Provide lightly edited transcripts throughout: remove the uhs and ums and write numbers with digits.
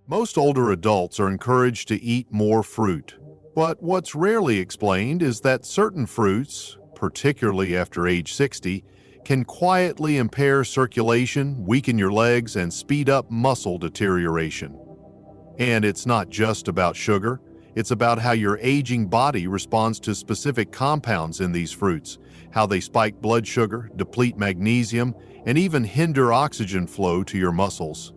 Most older adults are encouraged to eat more fruit, but what's rarely explained is that certain fruits, particularly after age 60, can quietly impair circulation, weaken your legs, and speed up muscle deterioration. And it's not just about sugar, it's about how your aging body responds to specific compounds in these fruits, how they spike blood sugar, deplete magnesium, and even hinder oxygen flow to your muscles.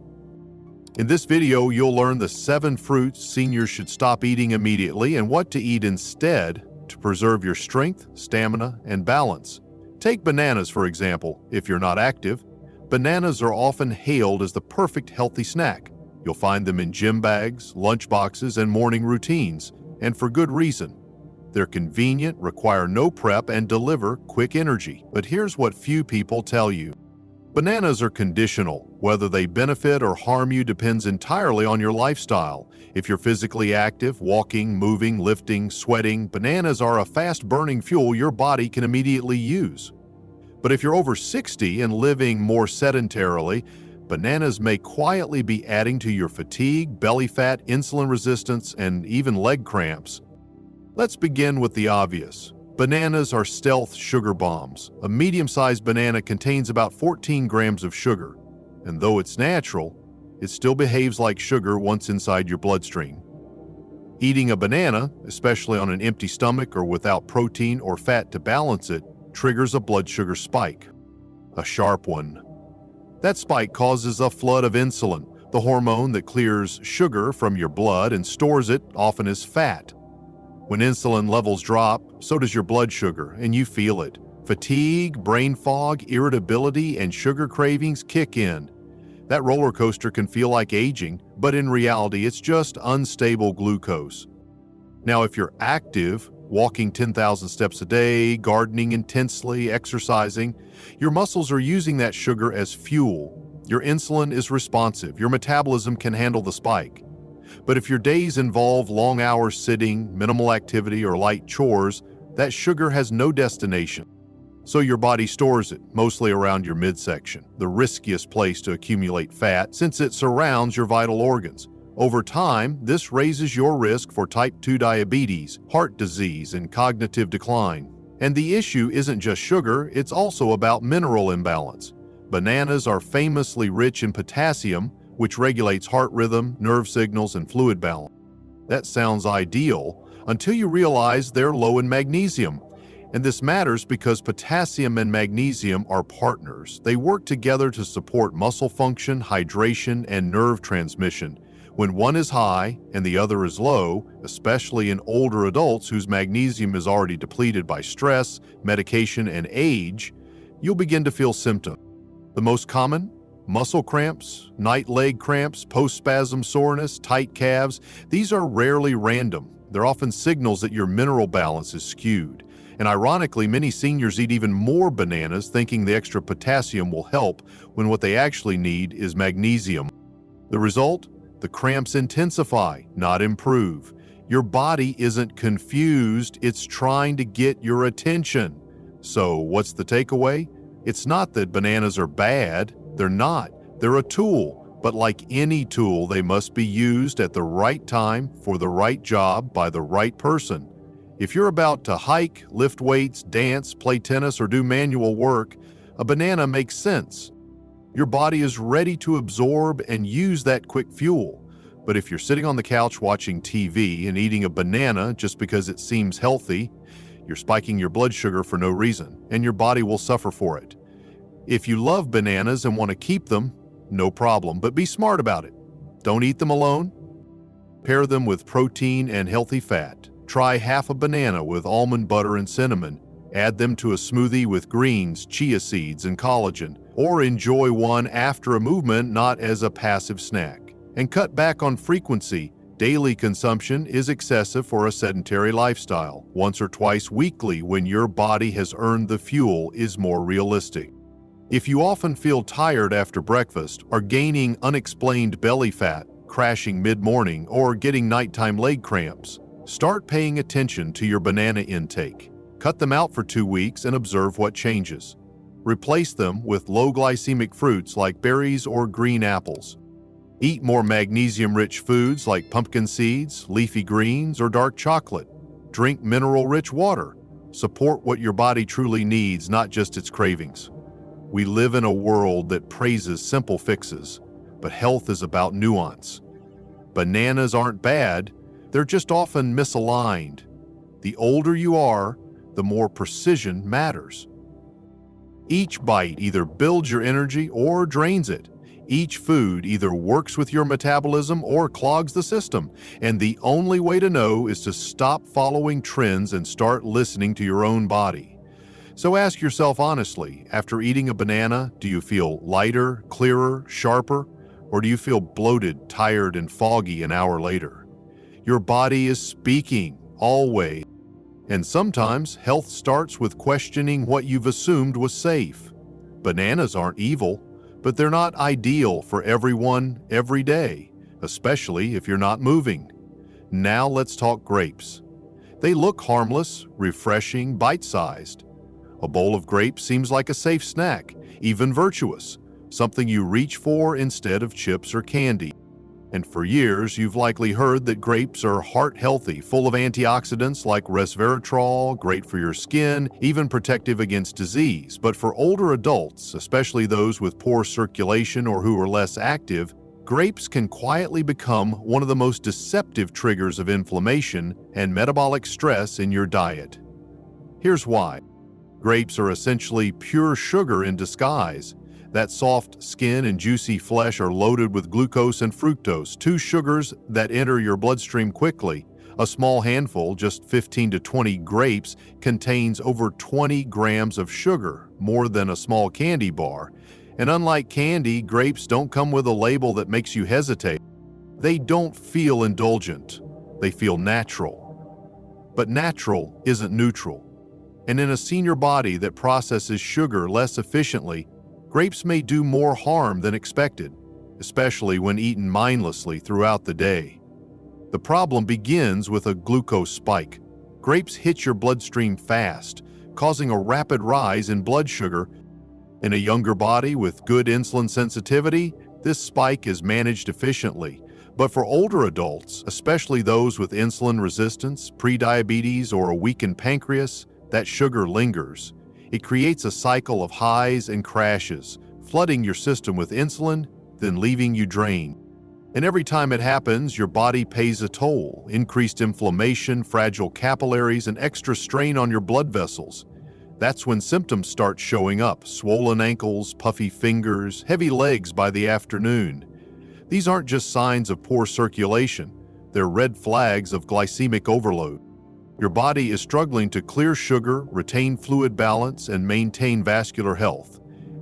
In this video, you'll learn the 7 fruits seniors should stop eating immediately and what to eat instead to preserve your strength, stamina, and balance. Take bananas, for example. If you're not active, bananas are often hailed as the perfect healthy snack. You'll find them in gym bags, lunch boxes, and morning routines, and for good reason. They're convenient, require no prep, and deliver quick energy. But here's what few people tell you. Bananas are conditional. Whether they benefit or harm you depends entirely on your lifestyle. If you're physically active, walking, moving, lifting, sweating, bananas are a fast-burning fuel your body can immediately use. But if you're over 60 and living more sedentarily, bananas may quietly be adding to your fatigue, belly fat, insulin resistance, and even leg cramps. Let's begin with the obvious. Bananas are stealth sugar bombs. A medium-sized banana contains about 14 grams of sugar, and though it's natural, it still behaves like sugar once inside your bloodstream. Eating a banana, especially on an empty stomach or without protein or fat to balance it, triggers a blood sugar spike. A sharp one. That spike causes a flood of insulin, the hormone that clears sugar from your blood and stores it, often as fat. When insulin levels drop, so does your blood sugar, and you feel it. Fatigue, brain fog, irritability, and sugar cravings kick in. That roller coaster can feel like aging, but in reality, it's just unstable glucose. Now, if you're active, walking 10,000 steps a day, gardening intensely, exercising, your muscles are using that sugar as fuel. Your insulin is responsive. Your metabolism can handle the spike. But if your days involve long hours sitting, minimal activity, or light chores, that sugar has no destination. So your body stores it, mostly around your midsection, the riskiest place to accumulate fat since it surrounds your vital organs. Over time, this raises your risk for type 2 diabetes, heart disease, and cognitive decline. And the issue isn't just sugar, it's also about mineral imbalance. Bananas are famously rich in potassium, which regulates heart rhythm, nerve signals, and fluid balance. That sounds ideal until you realize they're low in magnesium. And this matters because potassium and magnesium are partners. They work together to support muscle function, hydration, and nerve transmission. When one is high and the other is low, especially in older adults whose magnesium is already depleted by stress, medication, and age, you'll begin to feel symptoms. The most common? Muscle cramps, night leg cramps, post-spasm soreness, tight calves. These are rarely random. They're often signals that your mineral balance is skewed. And ironically, many seniors eat even more bananas thinking the extra potassium will help when what they actually need is magnesium. The result? The cramps intensify, not improve. Your body isn't confused, it's trying to get your attention. So what's the takeaway? It's not that bananas are bad. They're not. They're a tool, but like any tool, they must be used at the right time for the right job by the right person. If you're about to hike, lift weights, dance, play tennis, or do manual work, a banana makes sense. Your body is ready to absorb and use that quick fuel. But if you're sitting on the couch watching TV and eating a banana just because it seems healthy, you're spiking your blood sugar for no reason, and your body will suffer for it. If you love bananas and want to keep them, no problem, but be smart about it. Don't eat them alone. Pair them with protein and healthy fat. Try half a banana with almond butter and cinnamon. Add them to a smoothie with greens, chia seeds, and collagen. Or enjoy one after a movement, not as a passive snack. And cut back on frequency. Daily consumption is excessive for a sedentary lifestyle. Once or twice weekly when your body has earned the fuel is more realistic. If you often feel tired after breakfast, are gaining unexplained belly fat, crashing mid-morning, or getting nighttime leg cramps, start paying attention to your banana intake. Cut them out for 2 weeks and observe what changes. Replace them with low glycemic fruits like berries or green apples. Eat more magnesium-rich foods like pumpkin seeds, leafy greens, or dark chocolate. Drink mineral-rich water. Support what your body truly needs, not just its cravings. We live in a world that praises simple fixes, but health is about nuance. Bananas aren't bad, they're just often misaligned. The older you are, the more precision matters. Each bite either builds your energy or drains it. Each food either works with your metabolism or clogs the system, and the only way to know is to stop following trends and start listening to your own body. So ask yourself honestly, after eating a banana, do you feel lighter, clearer, sharper, or do you feel bloated, tired, and foggy an hour later? Your body is speaking, always. And sometimes health starts with questioning what you've assumed was safe. Bananas aren't evil, but they're not ideal for everyone every day, especially if you're not moving. Now let's talk grapes. They look harmless, refreshing, bite-sized. A bowl of grapes seems like a safe snack, even virtuous, something you reach for instead of chips or candy. And for years, you've likely heard that grapes are heart-healthy, full of antioxidants like resveratrol, great for your skin, even protective against disease. But for older adults, especially those with poor circulation or who are less active, grapes can quietly become one of the most deceptive triggers of inflammation and metabolic stress in your diet. Here's why. Grapes are essentially pure sugar in disguise. That soft skin and juicy flesh are loaded with glucose and fructose, two sugars that enter your bloodstream quickly. A small handful, just 15 to 20 grapes, contains over 20 grams of sugar, more than a small candy bar. And unlike candy, grapes don't come with a label that makes you hesitate. They don't feel indulgent. They feel natural. But natural isn't neutral. And in a senior body that processes sugar less efficiently, grapes may do more harm than expected, especially when eaten mindlessly throughout the day. The problem begins with a glucose spike. Grapes hit your bloodstream fast, causing a rapid rise in blood sugar. In a younger body with good insulin sensitivity, this spike is managed efficiently. But for older adults, especially those with insulin resistance, prediabetes, or a weakened pancreas, that sugar lingers. It creates a cycle of highs and crashes, flooding your system with insulin, then leaving you drained. And every time it happens, your body pays a toll: increased inflammation, fragile capillaries, and extra strain on your blood vessels. That's when symptoms start showing up: swollen ankles, puffy fingers, heavy legs by the afternoon. These aren't just signs of poor circulation, they're red flags of glycemic overload. Your body is struggling to clear sugar, retain fluid balance, and maintain vascular health.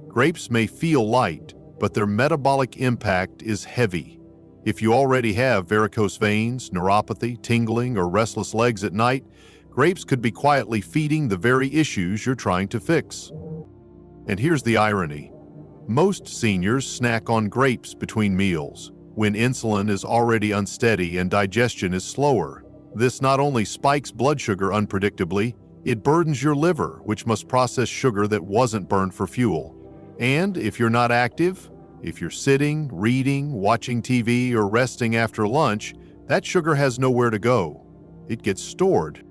Grapes may feel light, but their metabolic impact is heavy. If you already have varicose veins, neuropathy, tingling, or restless legs at night, grapes could be quietly feeding the very issues you're trying to fix. And here's the irony. Most seniors snack on grapes between meals, when insulin is already unsteady and digestion is slower. This not only spikes blood sugar unpredictably, it burdens your liver, which must process sugar that wasn't burned for fuel. And if you're not active, if you're sitting, reading, watching TV, or resting after lunch, that sugar has nowhere to go. It gets stored.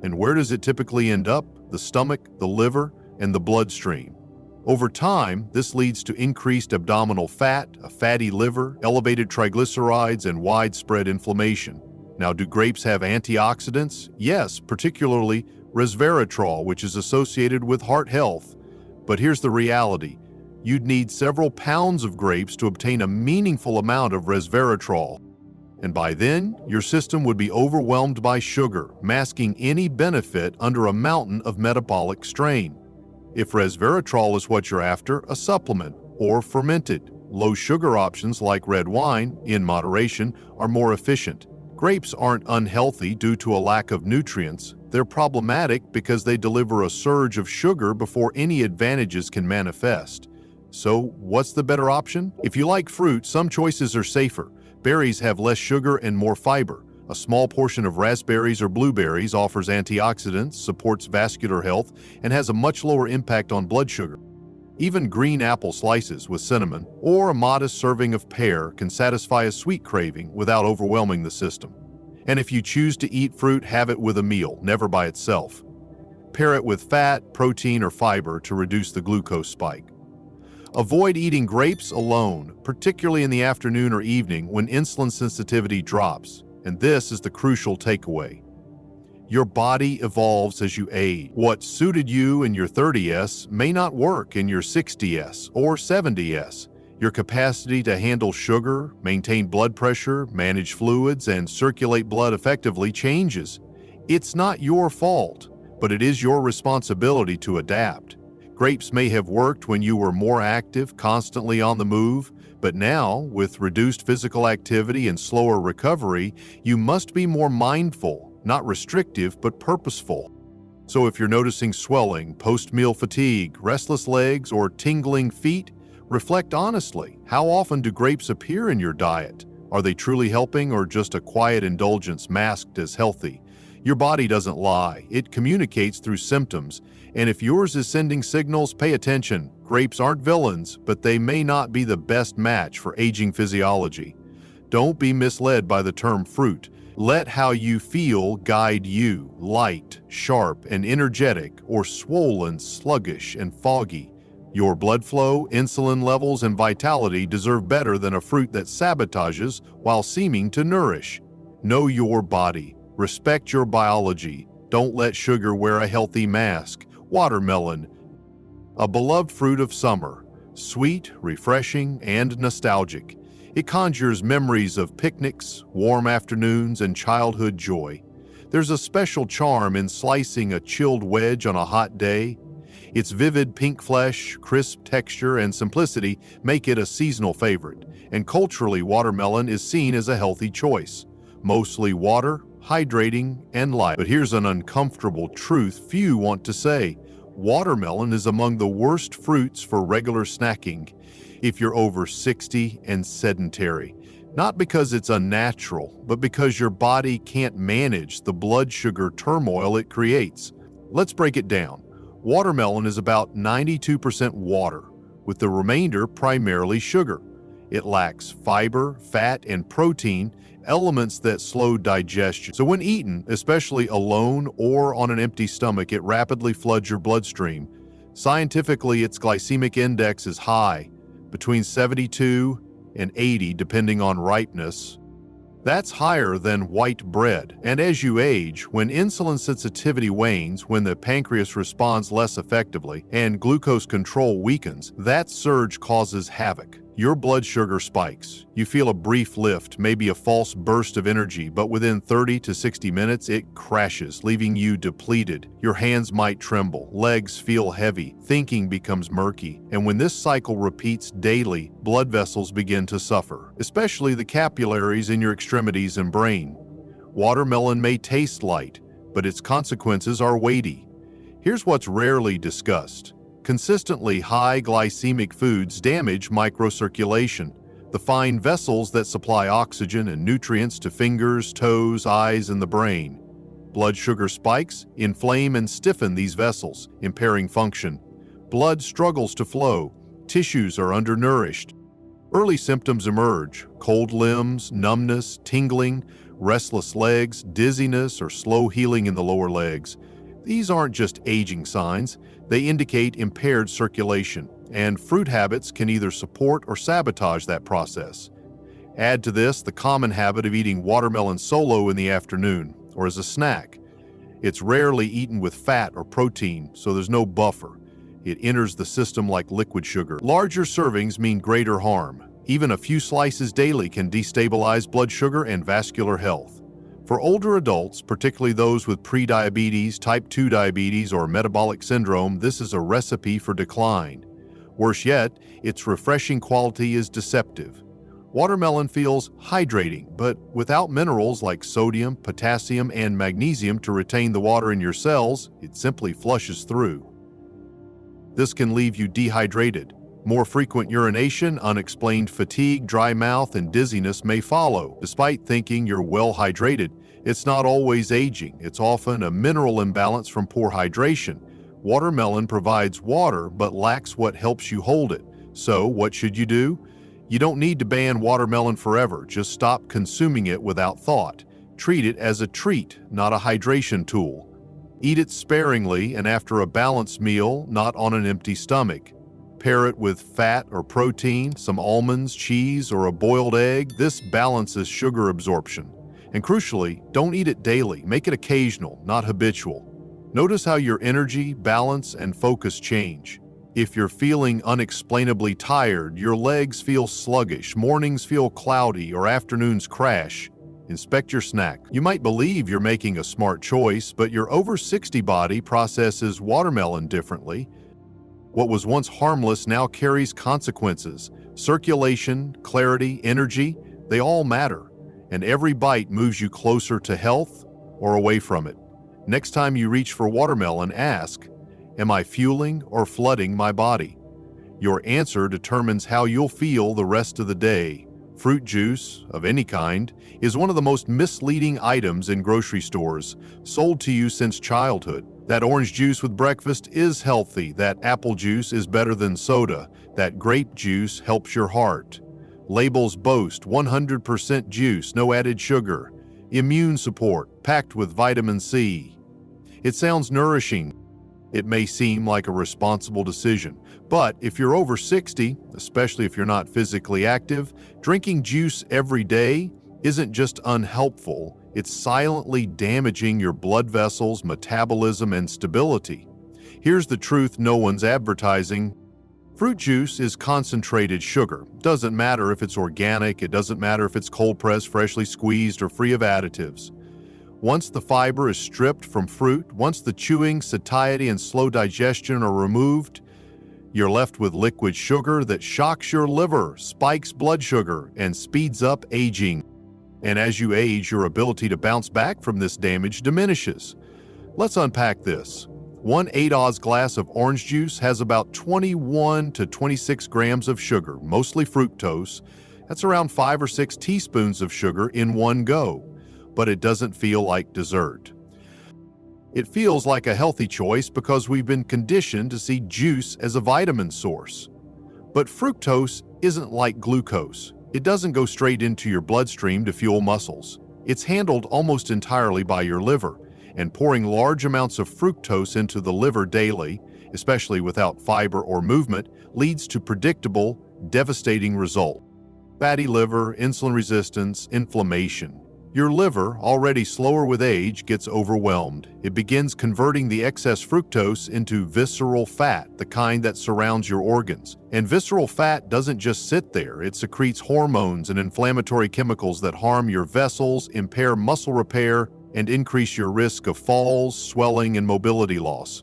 And where does it typically end up? The stomach, the liver, and the bloodstream. Over time, this leads to increased abdominal fat, a fatty liver, elevated triglycerides, and widespread inflammation. Now, do grapes have antioxidants? Yes, particularly resveratrol, which is associated with heart health. But here's the reality. You'd need several pounds of grapes to obtain a meaningful amount of resveratrol. And by then, your system would be overwhelmed by sugar, masking any benefit under a mountain of metabolic strain. If resveratrol is what you're after, a supplement or fermented, low-sugar options like red wine, in moderation, are more efficient. Grapes aren't unhealthy due to a lack of nutrients. They're problematic because they deliver a surge of sugar before any advantages can manifest. So, what's the better option? If you like fruit, some choices are safer. Berries have less sugar and more fiber. A small portion of raspberries or blueberries offers antioxidants, supports vascular health, and has a much lower impact on blood sugar. Even green apple slices with cinnamon or a modest serving of pear can satisfy a sweet craving without overwhelming the system. And if you choose to eat fruit, have it with a meal, never by itself. Pair it with fat, protein, or fiber to reduce the glucose spike. Avoid eating grapes alone, particularly in the afternoon or evening when insulin sensitivity drops. And this is the crucial takeaway. Your body evolves as you age. What suited you in your 30s may not work in your 60s or 70s. Your capacity to handle sugar, maintain blood pressure, manage fluids, and circulate blood effectively changes. It's not your fault, but it is your responsibility to adapt. Grapes may have worked when you were more active, constantly on the move, but now, with reduced physical activity and slower recovery, you must be more mindful, not restrictive, but purposeful. So if you're noticing swelling, post-meal fatigue, restless legs, or tingling feet, reflect honestly. How often do grapes appear in your diet? Are they truly helping or just a quiet indulgence masked as healthy? Your body doesn't lie. It communicates through symptoms. And if yours is sending signals, pay attention. Grapes aren't villains, but they may not be the best match for aging physiology. Don't be misled by the term fruit. Let how you feel guide you. Light, sharp, and energetic, or swollen, sluggish, and foggy. Your blood flow, insulin levels, and vitality deserve better than a fruit that sabotages while seeming to nourish. Know your body. Respect your biology. Don't let sugar wear a healthy mask. Watermelon, a beloved fruit of summer. Sweet, refreshing, and nostalgic. It conjures memories of picnics, warm afternoons, and childhood joy. There's a special charm in slicing a chilled wedge on a hot day. Its vivid pink flesh, crisp texture, and simplicity make it a seasonal favorite, and culturally, watermelon is seen as a healthy choice. Mostly water, hydrating, and light. But here's an uncomfortable truth few want to say. Watermelon is among the worst fruits for regular snacking if you're over 60 and sedentary. Not because it's unnatural, but because your body can't manage the blood sugar turmoil it creates. Let's break it down. Watermelon is about 92% water, with the remainder primarily sugar. It lacks fiber, fat, and protein, elements that slow digestion. So when eaten, especially alone or on an empty stomach, it rapidly floods your bloodstream. Scientifically, its glycemic index is high, between 72 and 80 depending on ripeness. That's higher than white bread. And as you age, when insulin sensitivity wanes, when the pancreas responds less effectively, and glucose control weakens, that surge causes havoc. Your blood sugar spikes. You feel a brief lift, maybe a false burst of energy, but within 30 to 60 minutes, it crashes, leaving you depleted. Your hands might tremble, legs feel heavy, thinking becomes murky. And when this cycle repeats daily, blood vessels begin to suffer, especially the capillaries in your extremities and brain. Watermelon may taste light, but its consequences are weighty. Here's what's rarely discussed. Consistently high glycemic foods damage microcirculation, the fine vessels that supply oxygen and nutrients to fingers, toes, eyes, and the brain. Blood sugar spikes inflame and stiffen these vessels, impairing function. Blood struggles to flow. Tissues are undernourished. Early symptoms emerge: cold limbs, numbness, tingling, restless legs, dizziness, or slow healing in the lower legs. These aren't just aging signs, they indicate impaired circulation, and fruit habits can either support or sabotage that process. Add to this the common habit of eating watermelon solo in the afternoon, or as a snack. It's rarely eaten with fat or protein, so there's no buffer. It enters the system like liquid sugar. Larger servings mean greater harm. Even a few slices daily can destabilize blood sugar and vascular health. For older adults, particularly those with prediabetes, type 2 diabetes, or metabolic syndrome, this is a recipe for decline. Worse yet, its refreshing quality is deceptive. Watermelon feels hydrating, but without minerals like sodium, potassium, and magnesium to retain the water in your cells, it simply flushes through. This can leave you dehydrated. More frequent urination, unexplained fatigue, dry mouth, and dizziness may follow. Despite thinking you're well hydrated, it's not always aging. It's often a mineral imbalance from poor hydration. Watermelon provides water but lacks what helps you hold it. So, what should you do? You don't need to ban watermelon forever, just stop consuming it without thought. Treat it as a treat, not a hydration tool. Eat it sparingly and after a balanced meal, not on an empty stomach. Pair it with fat or protein, some almonds, cheese, or a boiled egg. This balances sugar absorption. And crucially, don't eat it daily. Make it occasional, not habitual. Notice how your energy, balance, and focus change. If you're feeling unexplainably tired, your legs feel sluggish, mornings feel cloudy, or afternoons crash, inspect your snack. You might believe you're making a smart choice, but your over 60 body processes watermelon differently. What was once harmless now carries consequences. Circulation, clarity, energy, they all matter. And every bite moves you closer to health or away from it. Next time you reach for watermelon, ask, am I fueling or flooding my body? Your answer determines how you'll feel the rest of the day. Fruit juice, of any kind, is one of the most misleading items in grocery stores, sold to you since childhood. That orange juice with breakfast is healthy. That apple juice is better than soda. That grape juice helps your heart. Labels boast 100% juice, no added sugar, immune support, packed with vitamin C. It sounds nourishing. It may seem like a responsible decision, but if you're over 60, especially if you're not physically active, drinking juice every day isn't just unhelpful, it's silently damaging your blood vessels, metabolism, and stability. Here's the truth no one's advertising. Fruit juice is concentrated sugar. Doesn't matter if it's organic, it doesn't matter if it's cold-pressed, freshly squeezed, or free of additives. Once the fiber is stripped from fruit, once the chewing, satiety, and slow digestion are removed, you're left with liquid sugar that shocks your liver, spikes blood sugar, and speeds up aging. And as you age, your ability to bounce back from this damage diminishes. Let's unpack this. One 8-oz glass of orange juice has about 21 to 26 grams of sugar, mostly fructose. That's around 5 or 6 teaspoons of sugar in one go. But it doesn't feel like dessert. It feels like a healthy choice because we've been conditioned to see juice as a vitamin source. But fructose isn't like glucose. It doesn't go straight into your bloodstream to fuel muscles. It's handled almost entirely by your liver, and pouring large amounts of fructose into the liver daily, especially without fiber or movement, leads to predictable, devastating results. Fatty liver, insulin resistance, inflammation. Your liver, already slower with age, gets overwhelmed. It begins converting the excess fructose into visceral fat, the kind that surrounds your organs. And visceral fat doesn't just sit there. It secretes hormones and inflammatory chemicals that harm your vessels, impair muscle repair, and increase your risk of falls, swelling, and mobility loss.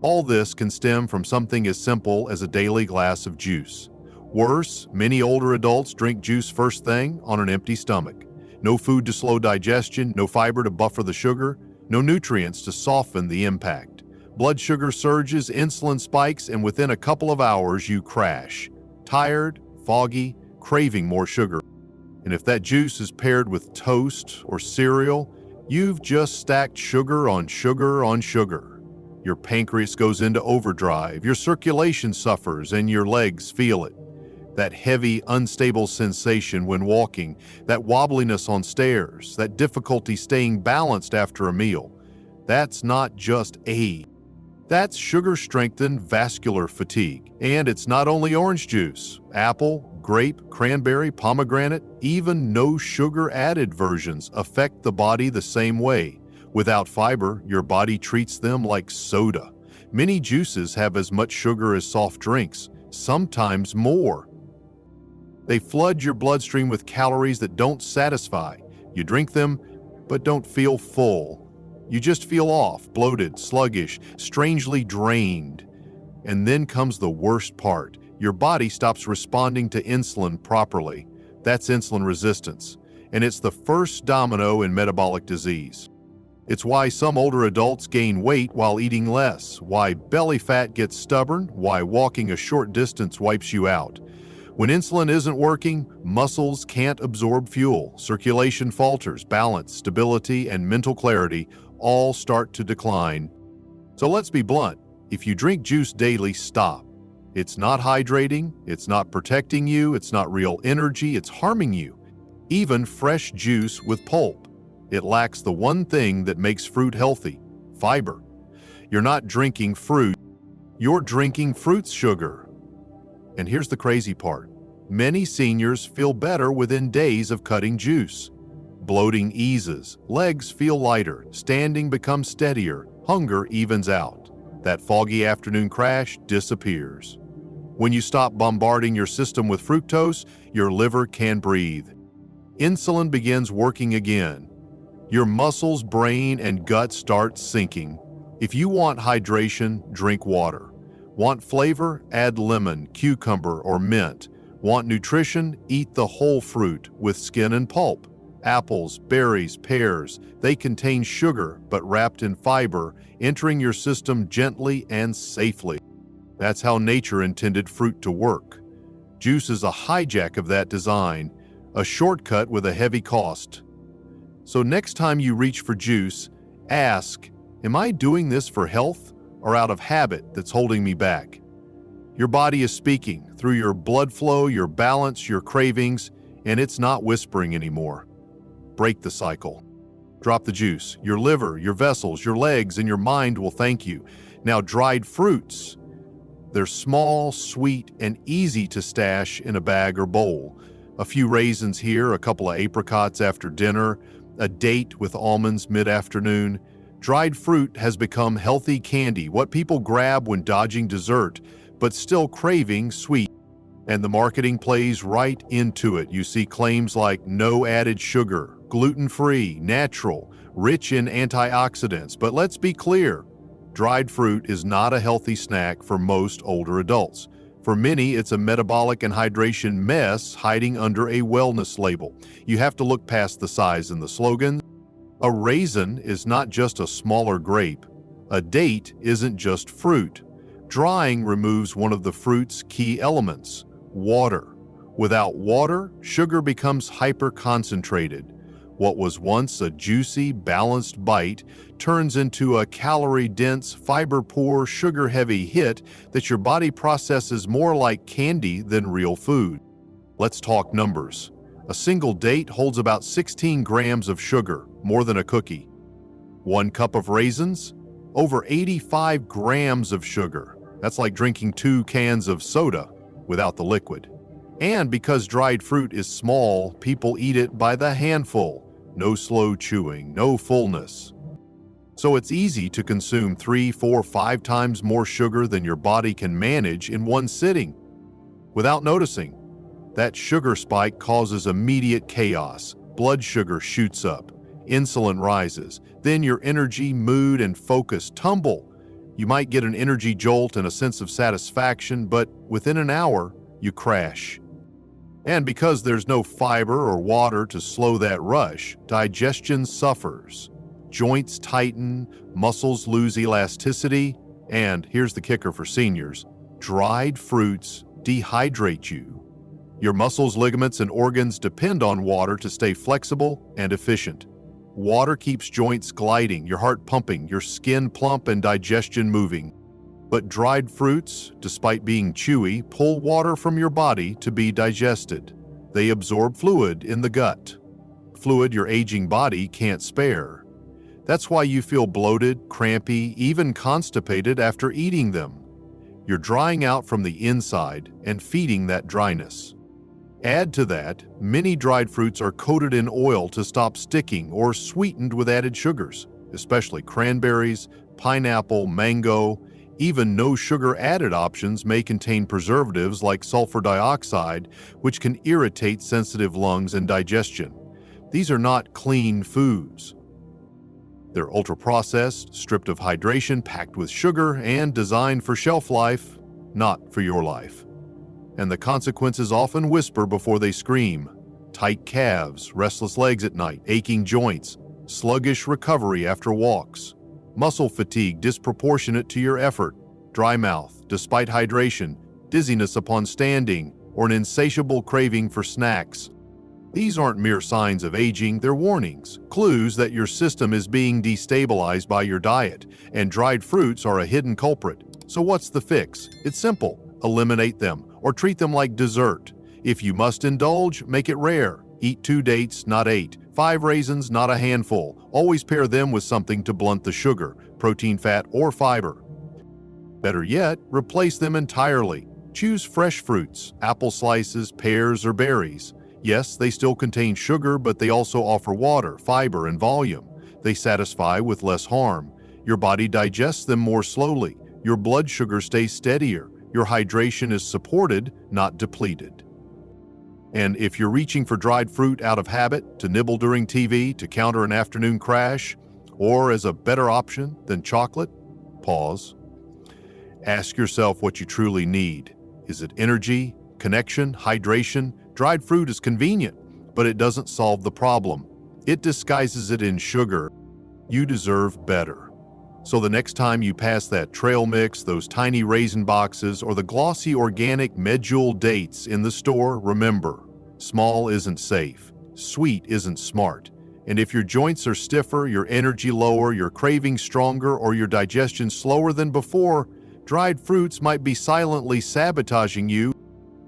All this can stem from something as simple as a daily glass of juice. Worse, many older adults drink juice first thing on an empty stomach. No food to slow digestion, no fiber to buffer the sugar, no nutrients to soften the impact. Blood sugar surges, insulin spikes, and within a couple of hours you crash. Tired, foggy, craving more sugar. And if that juice is paired with toast or cereal, you've just stacked sugar on sugar on sugar. Your pancreas goes into overdrive, your circulation suffers, and your legs feel it. That heavy, unstable sensation when walking, that wobbliness on stairs, that difficulty staying balanced after a meal. That's not just age. That's sugar-strengthened vascular fatigue. And it's not only orange juice. Apple, grape, cranberry, pomegranate, even no sugar-added versions affect the body the same way. Without fiber, your body treats them like soda. Many juices have as much sugar as soft drinks, sometimes more. They flood your bloodstream with calories that don't satisfy. You drink them, but don't feel full. You just feel off, bloated, sluggish, strangely drained. And then comes the worst part. Your body stops responding to insulin properly. That's insulin resistance. And it's the first domino in metabolic disease. It's why some older adults gain weight while eating less, why belly fat gets stubborn, why walking a short distance wipes you out. When insulin isn't working, muscles can't absorb fuel, circulation falters, balance, stability, and mental clarity all start to decline. So let's be blunt. If you drink juice daily, stop. It's not hydrating, it's not protecting you, it's not real energy, it's harming you. Even fresh juice with pulp, it lacks the one thing that makes fruit healthy: fiber. You're not drinking fruit, you're drinking fruit sugar. And here's the crazy part. Many seniors feel better within days of cutting juice. Bloating eases, legs feel lighter, standing becomes steadier, hunger evens out. That foggy afternoon crash disappears. When you stop bombarding your system with fructose, your liver can breathe. Insulin begins working again. Your muscles, brain, and gut start syncing. If you want hydration, drink water. Want flavor? Add lemon, cucumber, or mint. Want nutrition? Eat the whole fruit with skin and pulp. Apples, berries, pears, they contain sugar but wrapped in fiber, entering your system gently and safely. That's how nature intended fruit to work. Juice is a hijack of that design, a shortcut with a heavy cost. So next time you reach for juice, ask, am I doing this for health or out of habit that's holding me back? Your body is speaking through your blood flow, your balance, your cravings, and it's not whispering anymore. Break the cycle. Drop the juice. Your liver, your vessels, your legs, and your mind will thank you. Now, dried fruits. They're small, sweet, and easy to stash in a bag or bowl. A few raisins here, a couple of apricots after dinner, a date with almonds mid-afternoon. Dried fruit has become healthy candy, what people grab when dodging dessert, but still craving sweet. And the marketing plays right into it. You see claims like no added sugar, gluten-free, natural, rich in antioxidants. But let's be clear, dried fruit is not a healthy snack for most older adults. For many, it's a metabolic and hydration mess hiding under a wellness label. You have to look past the size and the slogan. A raisin is not just a smaller grape. A date isn't just fruit. Drying removes one of the fruit's key elements: water. Without water, sugar becomes hyper-concentrated. What was once a juicy, balanced bite turns into a calorie-dense, fiber-poor, sugar-heavy hit that your body processes more like candy than real food. Let's talk numbers. A single date holds about 16 grams of sugar, more than a cookie. 1 cup of raisins? Over 85 grams of sugar. That's like drinking 2 cans of soda without the liquid. And because dried fruit is small, people eat it by the handful. No slow chewing, no fullness. So it's easy to consume 3, 4, 5 times more sugar than your body can manage in one sitting. Without noticing, that sugar spike causes immediate chaos. Blood sugar shoots up, insulin rises, then your energy, mood, and focus tumble. You might get an energy jolt and a sense of satisfaction, but within an hour, you crash. And because there's no fiber or water to slow that rush, digestion suffers. Joints tighten, muscles lose elasticity, and here's the kicker for seniors: dried fruits dehydrate you. Your muscles, ligaments, and organs depend on water to stay flexible and efficient. Water keeps joints gliding, your heart pumping, your skin plump, and digestion moving. But dried fruits, despite being chewy, pull water from your body to be digested. They absorb fluid in the gut. Fluid your aging body can't spare. That's why you feel bloated, crampy, even constipated after eating them. You're drying out from the inside and feeding that dryness. Add to that, many dried fruits are coated in oil to stop sticking or sweetened with added sugars, especially cranberries, pineapple, mango. Even no sugar added options may contain preservatives like sulfur dioxide, which can irritate sensitive lungs and digestion. These are not clean foods. They're ultra-processed, stripped of hydration, packed with sugar, and designed for shelf life, not for your life. And the consequences often whisper before they scream: tight calves, restless legs at night, aching joints, sluggish recovery after walks, muscle fatigue disproportionate to your effort, dry mouth despite hydration, dizziness upon standing, or an insatiable craving for snacks. These aren't mere signs of aging, they're warnings, clues that your system is being destabilized by your diet, and dried fruits are a hidden culprit. So what's the fix? It's simple. Eliminate them or treat them like dessert. If you must indulge, make it rare. Eat 2 dates, not 8. 5 raisins, not a handful. Always pair them with something to blunt the sugar, protein, fat, or fiber. Better yet, replace them entirely. Choose fresh fruits, apple slices, pears, or berries. Yes, they still contain sugar, but they also offer water, fiber, and volume. They satisfy with less harm. Your body digests them more slowly. Your blood sugar stays steadier. Your hydration is supported, not depleted. And if you're reaching for dried fruit out of habit, to nibble during TV, to counter an afternoon crash, or as a better option than chocolate, pause. Ask yourself what you truly need. Is it energy, connection, hydration? Dried fruit is convenient, but it doesn't solve the problem. It disguises it in sugar. You deserve better. So the next time you pass that trail mix, those tiny raisin boxes, or the glossy organic medjool dates in the store, remember, small isn't safe, sweet isn't smart. And if your joints are stiffer, your energy lower, your cravings stronger, or your digestion slower than before, dried fruits might be silently sabotaging you.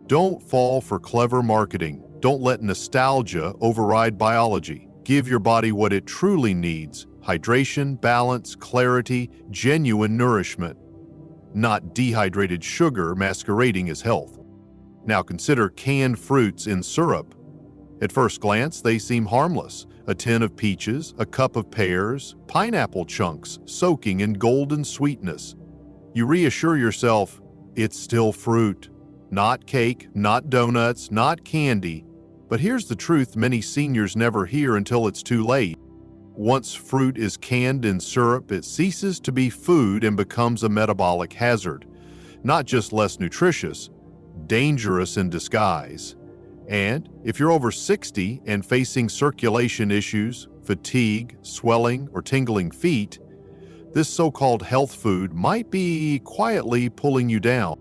Don't fall for clever marketing. Don't let nostalgia override biology. Give your body what it truly needs: hydration, balance, clarity, genuine nourishment, not dehydrated sugar masquerading as health. Now consider canned fruits in syrup. At first glance, they seem harmless. A tin of peaches, a cup of pears, pineapple chunks soaking in golden sweetness. You reassure yourself, it's still fruit. Not cake, not donuts, not candy. But here's the truth many seniors never hear until it's too late. Once fruit is canned in syrup, it ceases to be food and becomes a metabolic hazard. Not just less nutritious, dangerous in disguise. And if you're over 60 and facing circulation issues, fatigue, swelling, or tingling feet, this so-called health food might be quietly pulling you down.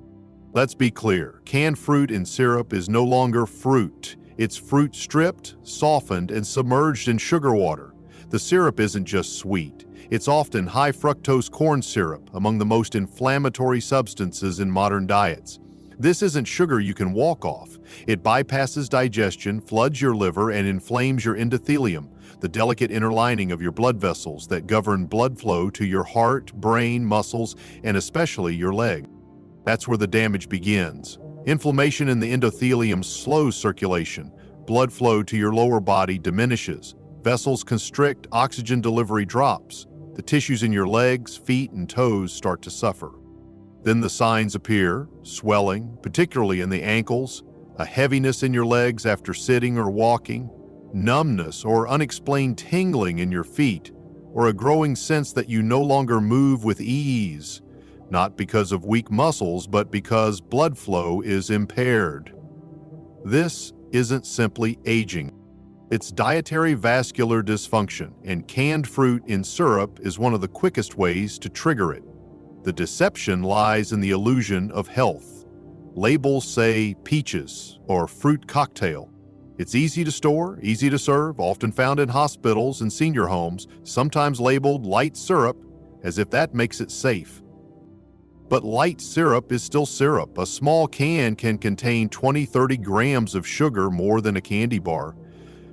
Let's be clear, canned fruit in syrup is no longer fruit. It's fruit stripped, softened, and submerged in sugar water. The syrup isn't just sweet. It's often high fructose corn syrup, among the most inflammatory substances in modern diets. This isn't sugar you can walk off. It bypasses digestion, floods your liver, and inflames your endothelium, the delicate inner lining of your blood vessels that govern blood flow to your heart, brain, muscles, and especially your leg. That's where the damage begins. Inflammation in the endothelium slows circulation. Blood flow to your lower body diminishes. Vessels constrict, oxygen delivery drops. The tissues in your legs, feet, and toes start to suffer. Then the signs appear: swelling, particularly in the ankles, a heaviness in your legs after sitting or walking, numbness or unexplained tingling in your feet, or a growing sense that you no longer move with ease, not because of weak muscles, but because blood flow is impaired. This isn't simply aging. It's dietary vascular dysfunction, and canned fruit in syrup is one of the quickest ways to trigger it. The deception lies in the illusion of health. Labels say peaches or fruit cocktail. It's easy to store, easy to serve, often found in hospitals and senior homes, sometimes labeled light syrup, as if that makes it safe. But light syrup is still syrup. A small can contain 20-30 grams of sugar, more than a candy bar,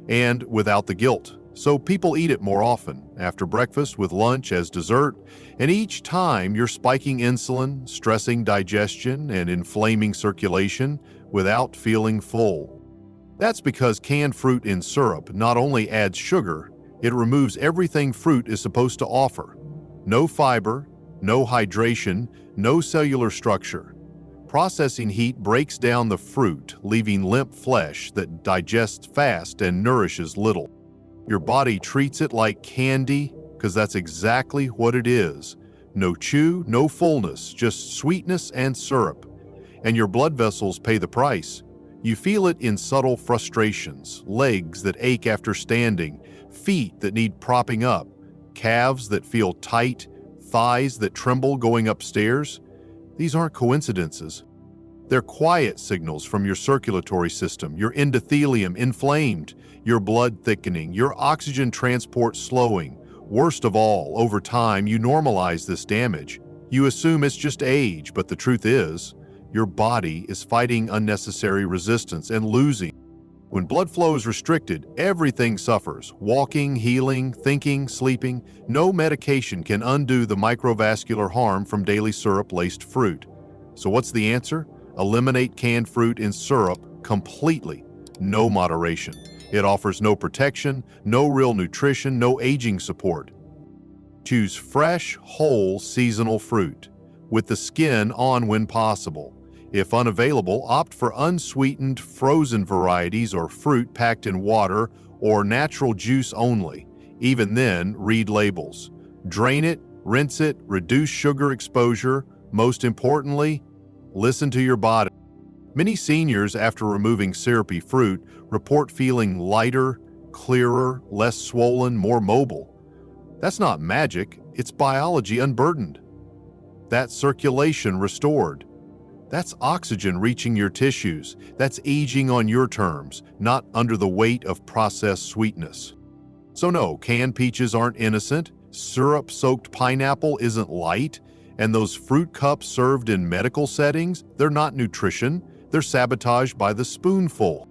and without the guilt. So people eat it more often, after breakfast, with lunch, as dessert, and each time you're spiking insulin, stressing digestion, and inflaming circulation without feeling full. That's because canned fruit in syrup not only adds sugar, it removes everything fruit is supposed to offer. No fiber, no hydration, no cellular structure. Processing heat breaks down the fruit, leaving limp flesh that digests fast and nourishes little. Your body treats it like candy because that's exactly what it is. No chew, no fullness, just sweetness and syrup. And your blood vessels pay the price. You feel it in subtle frustrations: legs that ache after standing, feet that need propping up, calves that feel tight, thighs that tremble going upstairs. These aren't coincidences. They're quiet signals from your circulatory system, your endothelium inflamed, your blood thickening, your oxygen transport slowing. Worst of all, over time, you normalize this damage. You assume it's just age, but the truth is, your body is fighting unnecessary resistance and losing. When blood flow is restricted, everything suffers. Walking, healing, thinking, sleeping. No medication can undo the microvascular harm from daily syrup-laced fruit. So what's the answer? Eliminate canned fruit in syrup completely. No moderation. It offers no protection, no real nutrition, no aging support. Choose fresh, whole, seasonal fruit, with the skin on when possible. If unavailable, opt for unsweetened, frozen varieties or fruit packed in water or natural juice only. Even then, read labels. Drain it, rinse it, reduce sugar exposure. Most importantly, listen to your body. Many seniors, after removing syrupy fruit, report feeling lighter, clearer, less swollen, more mobile. That's not magic, it's biology unburdened. That's circulation restored. That's oxygen reaching your tissues. That's aging on your terms, not under the weight of processed sweetness. So no, canned peaches aren't innocent, syrup-soaked pineapple isn't light, and those fruit cups served in medical settings, they're not nutrition, they're sabotaged by the spoonful.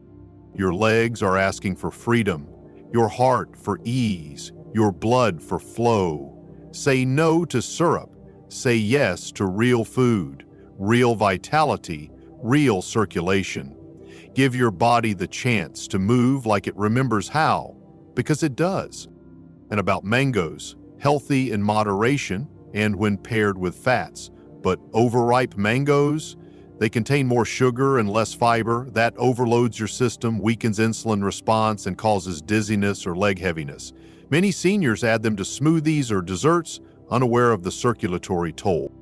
Your legs are asking for freedom, your heart for ease, your blood for flow. Say no to syrup, say yes to real food. Real vitality, real circulation. Give your body the chance to move like it remembers how, because it does. And about mangoes, healthy in moderation and when paired with fats. But overripe mangoes, they contain more sugar and less fiber. That overloads your system, weakens insulin response, and causes dizziness or leg heaviness. Many seniors add them to smoothies or desserts, unaware of the circulatory toll.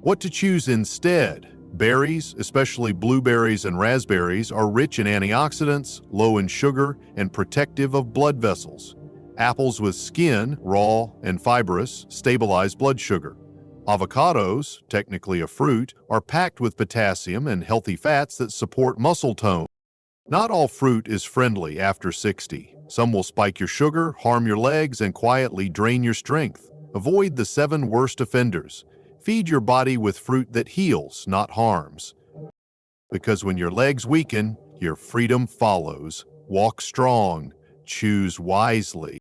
What to choose instead? Berries, especially blueberries and raspberries, are rich in antioxidants, low in sugar, and protective of blood vessels. Apples with skin, raw and fibrous, stabilize blood sugar. Avocados, technically a fruit, are packed with potassium and healthy fats that support muscle tone. Not all fruit is friendly after 60. Some will spike your sugar, harm your legs, and quietly drain your strength. Avoid the 7 worst offenders. Feed your body with fruit that heals, not harms. Because when your legs weaken, your freedom follows. Walk strong, choose wisely.